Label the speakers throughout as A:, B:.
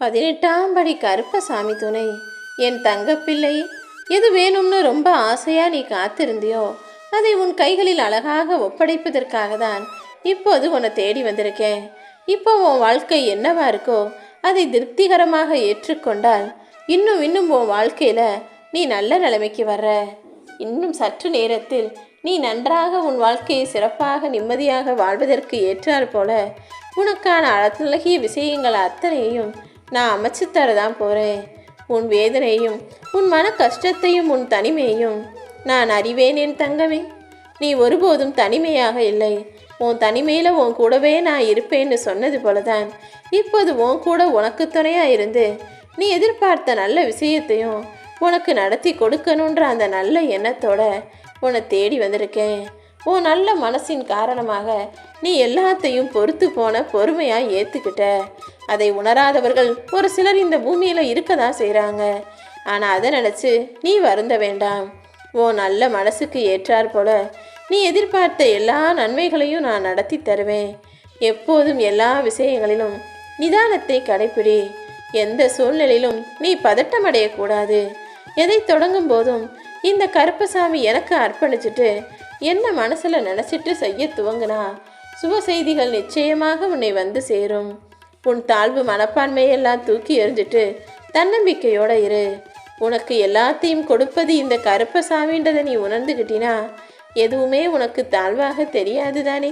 A: 18ஆம் படி கருப்பசாமி துணை. என் தங்கப்பிள்ளை, எது வேணும்னு ரொம்ப ஆசையா நீ காத்திருந்தியோ அதை உன் கைகளில் அழகாக ஒப்படைப்பதற்காக தான் இப்போது உன்னை தேடி வந்திருக்கேன். இப்போ உன் வாழ்க்கை என்னவா இருக்கோ அதை திருப்திகரமாக ஏற்றுக்கொண்டால் இன்னும் இன்னும் உன் வாழ்க்கையில் நீ நல்ல நிலைமைக்கு வர்ற. இன்னும் சற்று நேரத்தில் நீ நன்றாக உன் வாழ்க்கையை சிறப்பாக நிம்மதியாக வாழ்வதற்கு ஏற்றாற் போல உனக்கான அழகிய விஷயங்கள் அத்தனையும் நான் அமைச்சு தரதான் போகிறேன். உன் வேதனையும் உன் மன கஷ்டத்தையும் உன் தனிமையையும் நான் அறிவேன் என் தங்கமே. நீ ஒருபோதும் தனிமையாக இல்லை. உன் தனிமையில் உன் கூடவே நான் இருப்பேன்னு சொன்னது போலதான் இப்போது உன் கூட உனக்கு துணையாக இருந்து நீ எதிர்பார்த்த நல்ல விஷயத்தையும் உனக்கு நடத்தி கொடுக்கணுன்ற அந்த நல்ல எண்ணத்தோட உன்னை தேடி வந்திருக்கேன். உன் நல்ல மனசின் காரணமாக நீ எல்லாத்தையும் பொறுத்து போன பொறுமையாக ஏற்றுக்கிட்ட. அதை உணராதவர்கள் ஒரு சிலர் இந்த பூமியில் இருக்க தான் செய்கிறாங்க. ஆனால் அதை நினச்சி நீ வருந்த வேண்டாம். உன் நல்ல மனசுக்கு ஏற்றாற் போல நீ எதிர்பார்த்த எல்லா நன்மைகளையும் நான் நடத்தி தருவேன். எப்போதும் எல்லா விஷயங்களிலும் நிதானத்தை கடைப்பிடி. எந்த சூழ்நிலையிலும் நீ பதட்டமடையக்கூடாது. எதை தொடங்கும் போதும் இந்த கருப்பசாமி எனக்கு அர்ப்பணிச்சுட்டு என்ன மனசில் நினச்சிட்டு செய்ய துவங்கினா சுப செய்திகள் நிச்சயமாக உன்னை வந்து சேரும். உன் தாழ்வு மனப்பான்மையெல்லாம் தூக்கி எறிஞ்சிட்டு தன்னம்பிக்கையோட இரு. உனக்கு எல்லாத்தையும் கொடுப்பது இந்த கருப்பசாமின்றதை நீ உணர்ந்துக்கிட்டினா எதுவுமே உனக்கு தாழ்வாக தெரியாது தானே.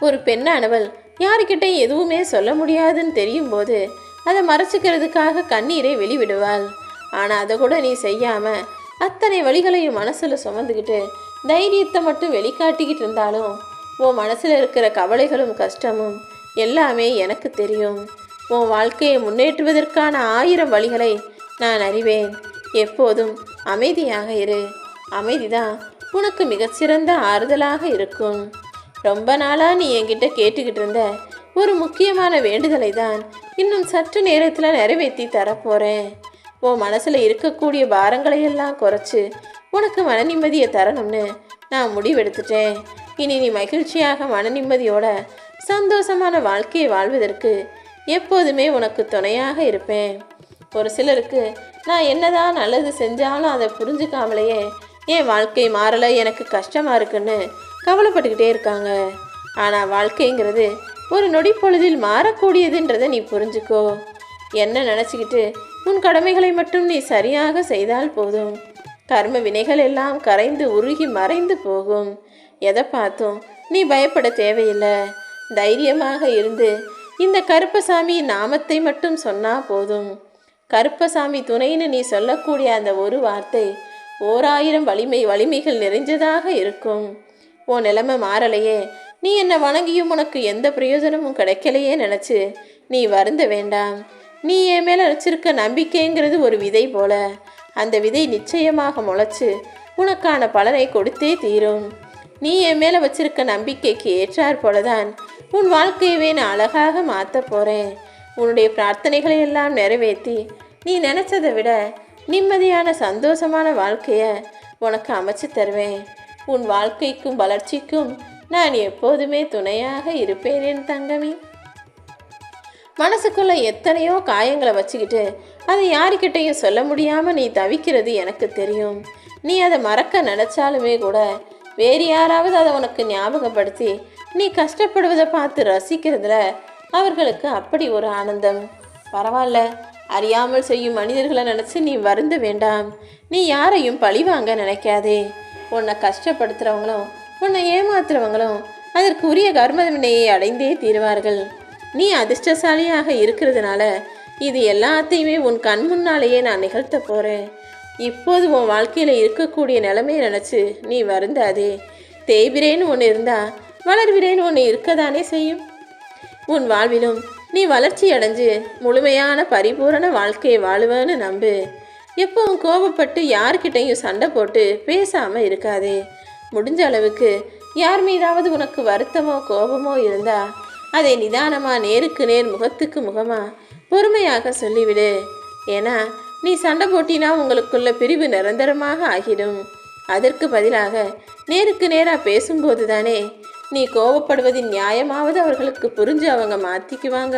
A: ஒரு பெண்ணானவள் யாருக்கிட்ட எதுவுமே சொல்ல முடியாதுன்னு தெரியும் போது அதை மறைச்சிக்கிறதுக்காக கண்ணீரை வெளிவிடுவாள். ஆனால் அதை கூட நீ செய்யாமல் அத்தனை வழிகளையும் மனசில் சுமந்துக்கிட்டு தைரியத்தை மட்டும் வெளிக்காட்டிக்கிட்டு இருந்தாலும் உன் மனசில் இருக்கிற கவலைகளும் கஷ்டமும் எல்லாமே எனக்கு தெரியும். உன் வாழ்க்கையை முன்னேற்றுவதற்கான 1000 வழிகளை நான் அறிவேன். எப்போதும் அமைதியாக இரு. அமைதிதான் உனக்கு மிகச்சிறந்த ஆறுதலாக இருக்கும். ரொம்ப நாளாக நீ என்கிட்ட கேட்டுக்கிட்டு இருந்த ஒரு முக்கியமான வேண்டுதலை தான் இன்னும் சற்று நேரத்தில் நிறைவேற்றி தரப்போகிறேன். உன் மனசில் இருக்கக்கூடிய பாரங்களையெல்லாம் குறைச்சி உனக்கு மன நிம்மதியை தரணும்னு நான் முடிவெடுத்துட்டேன். இனி நீ மகிழ்ச்சியாக மன நிம்மதியோட சந்தோஷமான வாழ்க்கையை வாழ்வதற்கு எப்போதுமே உனக்கு துணையாக இருப்பேன். ஒரு சிலருக்கு நான் என்னதான் நல்லது செஞ்சாலும் அதை புரிஞ்சுக்காமலேயே என் வாழ்க்கை மாறலை, எனக்கு கஷ்டமாக இருக்குன்னு கவலைப்பட்டுக்கிட்டே இருக்காங்க. ஆனால் வாழ்க்கைங்கிறது ஒரு நொடி பொழுதில் மாறக்கூடியதுன்றதை நீ புரிஞ்சுக்கோ. என்ன நினச்சிக்கிட்டு உன் கடமைகளை மட்டும் நீ சரியாக செய்தால் போதும். கர்ம வினைகள் எல்லாம் கரைந்து உருகி மறைந்து போகும். எதை பார்த்தும் நீ பயப்பட தேவையில்லை. தைரியமாக இருந்து இந்த கருப்பசாமியின் நாமத்தை மட்டும் சொன்னால் போதும். கருப்பசாமி துணைன்னு நீ சொல்லக்கூடிய அந்த ஒரு வார்த்தை 1000 வலிமைகள் நிறைஞ்சதாக இருக்கும். உன் நிலைமை மாறலையே, நீ என்னை வணங்கியும் உனக்கு எந்த பிரயோஜனமும் கிடைக்கலையே நினச்சி நீ வருந்த வேண்டாம். நீ என் மேலே வச்சிருக்க நம்பிக்கைங்கிறது ஒரு விதை போல. அந்த விதை நிச்சயமாக முளைச்சு உனக்கான பலனை கொடுத்தே தீரும். நீ என் மேலே வச்சிருக்க நம்பிக்கைக்கு ஏற்றாற் போலதான் உன் வாழ்க்கையவே நான் அழகாக மாற்ற போகிறேன். உன்னுடைய பிரார்த்தனைகளை எல்லாம் நிறைவேற்றி நீ நினச்சதை விட நிம்மதியான சந்தோஷமான வாழ்க்கையை உனக்கு அமைச்சு தருவேன். உன் வாழ்க்கைக்கும் வளர்ச்சிக்கும் நான் எப்போதுமே துணையாக இருப்பேன் என் தங்கமே. மனசுக்குள்ளே எத்தனையோ காயங்களை வச்சுக்கிட்டு அதை யாருக்கிட்டையும் சொல்ல முடியாமல் நீ தவிக்கிறது எனக்கு தெரியும். நீ அதை மறக்க நினச்சாலுமே கூட வேறு யாராவது அதை உனக்கு ஞாபகப்படுத்தி நீ கஷ்டப்படுவதை பார்த்து ரசிக்கிறதுல அவர்களுக்கு அப்படி ஒரு ஆனந்தம். பரவாயில்ல, அறியாமல் செய்யும் மனிதர்களை நினச்சி நீ வருந்த வேண்டாம். நீ யாரையும் பழிவாங்க நினைக்காதே. உன்னை கஷ்டப்படுத்துகிறவங்களும் உன்னை ஏமாத்துறவங்களும் அதற்கு உரிய கர்ம வினையை அடைந்தே தீருவார்கள். நீ அதிர்ஷ்டசாலியாக இருக்கிறதுனால இது எல்லாத்தையுமே உன் கண் முன்னாலேயே நான் நிகழ்த்த போகிறேன். இப்போது உன் வாழ்க்கையில் இருக்கக்கூடிய நிலைமையை நினச்சி நீ வருந்தாதே. தேய்பிரேன்னு ஒன்று இருந்தால் வளர்விரேன்னு ஒன்று இருக்கதானே செய்யும். உன் வாழ்விலும் நீ வளர்ச்சி அடைஞ்சு முழுமையான பரிபூரண வாழ்க்கையை வாழுவேன்னு நம்பு. எப்பவும் கோபப்பட்டு யார்கிட்டையும் சண்டை போட்டு பேசாமல் இருக்காதே. முடிஞ்ச அளவுக்கு யார் மீதாவது உனக்கு வருத்தமோ கோபமோ இருந்தால் அதை நிதானமாக நேருக்கு நேர் முகத்துக்கு முகமாக பொறுமையாக சொல்லிவிடு. ஏன்னா நீ சண்டை போட்டினா உங்களுக்குள்ள பிரிவு நிரந்தரமாக ஆகிடும். அதற்கு பதிலாக நேருக்கு நேராக பேசும்போது தானே நீ கோபப்படுவதின் நியாயமாவது அவர்களுக்கு புரிஞ்சு அவங்க மாற்றிக்குவாங்க.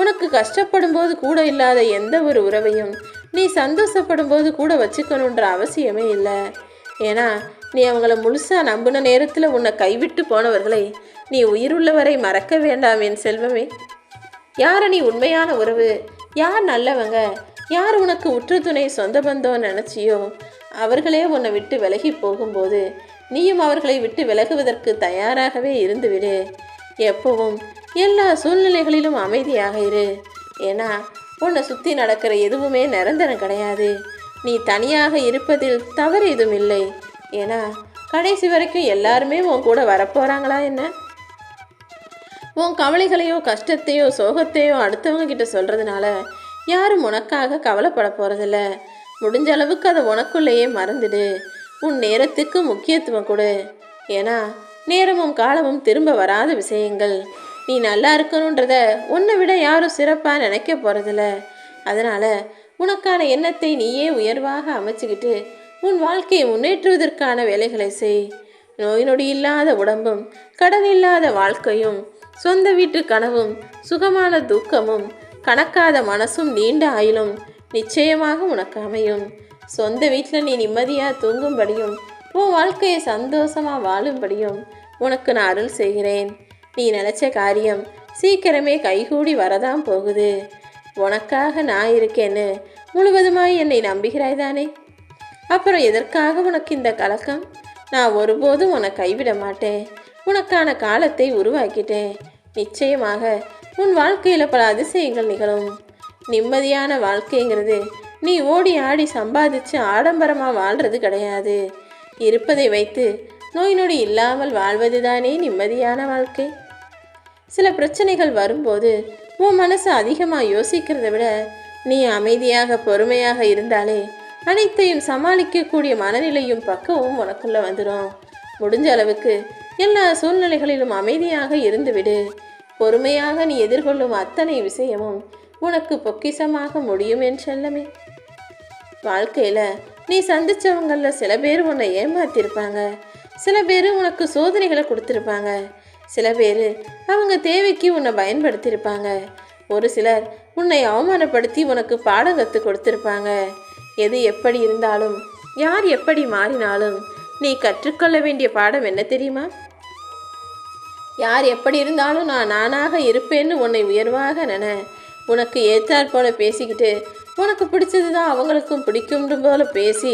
A: உனக்கு கஷ்டப்படும் போது கூட இல்லாத எந்த ஒரு உறவையும் நீ சந்தோஷப்படும் போது கூட வச்சுக்கணுன்ற அவசியமே இல்லை. ஏன்னா நீ அவங்கள முழுசாக நம்பின நேரத்தில் உன்னை கைவிட்டு போனவர்களை நீ உயிருள்ளவரை மறக்க வேண்டாம் என் செல்வமே. யாரை நீ உண்மையான உறவு, யார் நல்லவங்க, யார் உனக்கு உற்ற துணை சொந்த பந்தம் நினச்சியோ அவர்களே உன்னை விட்டு விலகி போகும்போது நீயும் அவர்களை விட்டு விலகுவதற்கு தயாராகவே இருந்துவிடு. எப்பவும் எல்லா சூழ்நிலைகளிலும் அமைதியாக இரு. ஏன்னா உன்னை சுற்றி நடக்கிற எதுவுமே நிரந்தரம் கிடையாது. நீ தனியாக இருப்பதில் தவறு எதுவும் இல்லை. ஏன்னா கடைசி வரைக்கும் எல்லாருமே உன் கூட வரப்போகிறாங்களா என்ன? உன் கவலைகளையோ கஷ்டத்தையோ சோகத்தையோ அடுத்தவங்க கிட்ட சொல்கிறதுனால யாரும் உனக்காக கவலைப்பட போகிறதில்ல. முடிஞ்ச அளவுக்கு அதை உனக்குள்ளேயே மறந்துடு. உன் நேரத்துக்கு முக்கியத்துவம் கொடு. ஏன்னா நேரமும் காலமும் திரும்ப வராத விஷயங்கள். நீ நல்லா இருக்கணுன்றத உன்னை விட யாரும் சிறப்பாக நினைக்க போகிறதில்ல. அதனால் உனக்கான எண்ணத்தை நீயே உயர்வாக அமைச்சுக்கிட்டு உன் வாழ்க்கையை முன்னேற்றுவதற்கான வேலைகளை செய். நோய் நொடி இல்லாத உடம்பும் கடன் இல்லாத வாழ்க்கையும் சொந்த வீட்டு கனவும் சுகமான தூக்கமும் கணக்காத மனசும் நீண்ட ஆயுளும் நிச்சயமாக உனக்கு அமையும். சொந்த வீட்டில் நீ நிம்மதியாக தூங்கும்படியும் உன் வாழ்க்கையை சந்தோஷமாக வாழும்படியும் உனக்கு நான் அருள் செய்கிறேன். நீ நினச்ச காரியம் சீக்கிரமே கைகூடி வரதான் போகுது. உனக்காக நான் இருக்கேன்னு முழுவதுமாய் என்னை நம்புகிறாய் தானே? அப்புறம் எதற்காக உனக்கு இந்த கலக்கம்? நான் ஒருபோதும் உன்னை கைவிட மாட்டேன். உனக்கான காலத்தை உருவாக்கிட்டேன். நிச்சயமாக உன் வாழ்க்கையில் பல அதிசயங்கள் நிகழும். நிம்மதியான வாழ்க்கைங்கிறது நீ ஓடி ஆடி சம்பாதிச்சு ஆடம்பரமாக வாழ்கிறது கிடையாது. இருப்பதை வைத்து நோய் நொடி இல்லாமல் வாழ்வது தானே நிம்மதியான வாழ்க்கை. சில பிரச்சனைகள் வரும்போது உன் மனசு அதிகமாக யோசிக்கிறத விட நீ அமைதியாக பொறுமையாக இருந்தாலே அனைத்தையும் சமாளிக்கக்கூடிய மனநிலையும் பக்குவமும் உனக்குள்ளே வந்துடும். முடிஞ்ச அளவுக்கு எல்லா சூழ்நிலைகளிலும் அமைதியாக இருந்துவிடு. பொறுமையாக நீ எதிர்கொள்ளும் அத்தனை விஷயமும் உனக்கு பொக்கிஷமாக முடியும் என் செல்லமே. வாழ்க்கையில் நீ சந்தித்தவங்களில் சில பேர் உன்னை ஏமாத்திருப்பாங்க. சில பேர் உனக்கு சோதனைகளை கொடுத்துருப்பாங்க. சில பேர் அவங்க தேவைக்கு உன்னை பயன்படுத்தியிருப்பாங்க. ஒரு சிலர் உன்னை அவமானப்படுத்தி உனக்கு பாடம் கற்றுக் கொடுத்துருப்பாங்க. எது எப்படி இருந்தாலும் யார் எப்படி மாறினாலும் நீ கற்றுக்கொள்ள வேண்டிய பாடம் என்ன தெரியுமா? யார் எப்படி இருந்தாலும் நான் நானாக இருப்பேன்னு உன்னை உயர்வாக நினை. உனக்கு ஏற்றாற் போல பேசிக்கிட்டு உனக்கு பிடிச்சது தான் அவங்களுக்கும் பிடிக்கும்ன்ற போல பேசி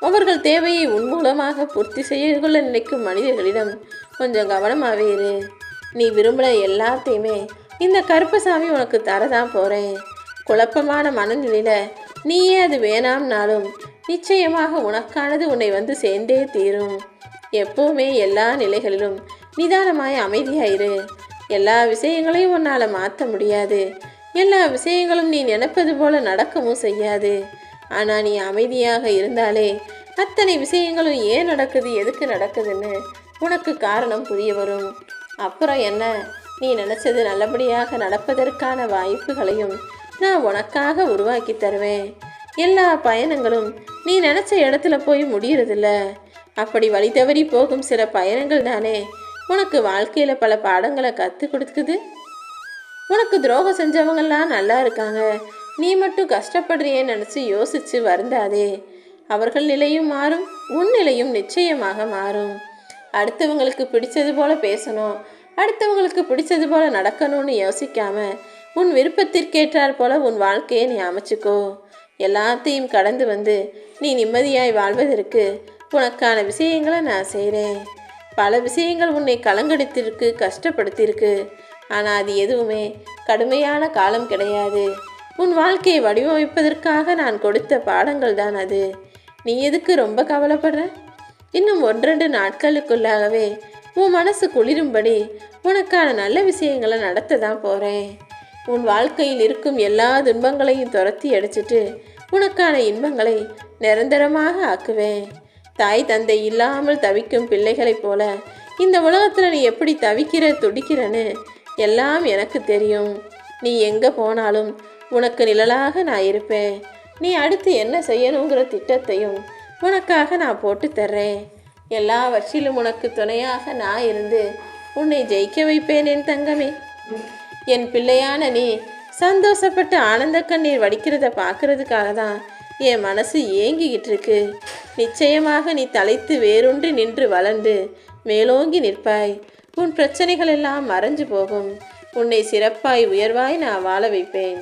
A: அவர்கள் தேவையை உன் மூலமாக பூர்த்தி செய்ய கொள்ள நினைக்கும் மனிதர்களிடம் கொஞ்சம் கவனமாகவே இரு. நீ விரும்பின எல்லாத்தையுமே இந்த கருப்பசாமி உனக்கு தரதான் போகிறேன். குழப்பமான மனநிலையில் நீயே அது வேணாம்னாலும் நிச்சயமாக உனக்கானது உன்னை வந்து சேர்ந்தே தீரும். எப்போவுமே எல்லா நிலைகளிலும் நிதானமாய் அமைதியாயிரு. எல்லா விஷயங்களையும் உன்னால் மாற்ற முடியாது. எல்லா விஷயங்களும் நீ நினைப்பது போல நடக்கவும் செய்யாது. ஆனால் நீ அமைதியாக இருந்தாலே அத்தனை விஷயங்களும் ஏன் நடக்குது, எதுக்கு நடக்குதுன்னு உனக்கு காரணம் புரிய வரும். அப்புறம் என்ன, நீ நினச்சது நல்லபடியாக நடப்பதற்கான வாய்ப்புகளையும் நான் உனக்காக உருவாக்கி தருவேன். எல்லா பயணங்களும் நீ நினச்ச இடத்துல போய் முடியறதில்ல. அப்படி வழி தவறி போகும் சில பயணங்கள் தானே உனக்கு வாழ்க்கையில் பல பாடங்களை கற்றுக் கொடுக்குது. உனக்கு துரோகம் செஞ்சவங்கெல்லாம் நல்லா இருக்காங்க, நீ மட்டும் கஷ்டப்படுறியேன்னு நினச்சி யோசித்து வருந்தாதே. அவர்கள் நிலையும் மாறும், உன் நிலையும் நிச்சயமாக மாறும். அடுத்தவங்களுக்கு பிடிச்சது போல பேசணும், அடுத்தவங்களுக்கு பிடிச்சது போல நடக்கணும்னு யோசிக்காம உன் விருப்பத்திற்கேற்றாற் போல உன் வாழ்க்கையை நீ அமைச்சுக்கோ. எல்லாத்தையும் கடந்து வந்து நீ நிம்மதியாய் வாழ்வதற்கு உனக்கான விஷயங்களை நான் செய்கிறேன். பல விஷயங்கள் உன்னை கலங்கடித்திருக்கு, கஷ்டப்படுத்தியிருக்கு. ஆனால் அது எதுவுமே கடுமையான காலம் கிடையாது. உன் வாழ்க்கையை வடிவமைப்பதற்காக நான் கொடுத்த பாடங்கள் தான் அது. நீ எதுக்கு ரொம்ப கவலைப்படுற? இன்னும் 1-2 நாட்களுக்குள்ளாகவே உன் மனசு குளிரும்படி உனக்கான நல்ல விஷயங்களை நடத்த தான் போகிறேன். உன் வாழ்க்கையில் இருக்கும் எல்லா துன்பங்களையும் துரத்தி அடிச்சிட்டு உனக்கான இன்பங்களை நிரந்தரமாக ஆக்குவேன். தாய் தந்தை இல்லாமல் தவிக்கும் பிள்ளைகளைப் போல இந்த உலகத்தில் நீ எப்படி தவிக்கிற துடிக்கிறன்னு எல்லாம் எனக்கு தெரியும். நீ எங்கே போனாலும் உனக்கு நிழலாக நான் இருப்பேன். நீ அடுத்து என்ன செய்யணுங்கிற திட்டத்தையும் உனக்காக நான் போட்டு தர்றேன். எல்லாவற்றிலும் உனக்கு துணையாக நான் இருந்து உன்னை ஜெயிக்க வைப்பேன் என் தங்கமே. என் பிள்ளையான நீ சந்தோஷப்பட்டு ஆனந்த கண்ணீர் வடிக்கிறத பார்க்கறதுக்காக தான் என் மனசு ஏங்கிக்கிட்டு இருக்கு. நிச்சயமாக நீ தலைத்து வேரூன்றி நின்று வளர்ந்து மேலோங்கி நிற்பாய். உன் பிரச்சனைகள் எல்லாம் மறைஞ்சு போகும். உன்னை சிறப்பாய் உயர்வாய் நான் வாழ வைப்பேன்.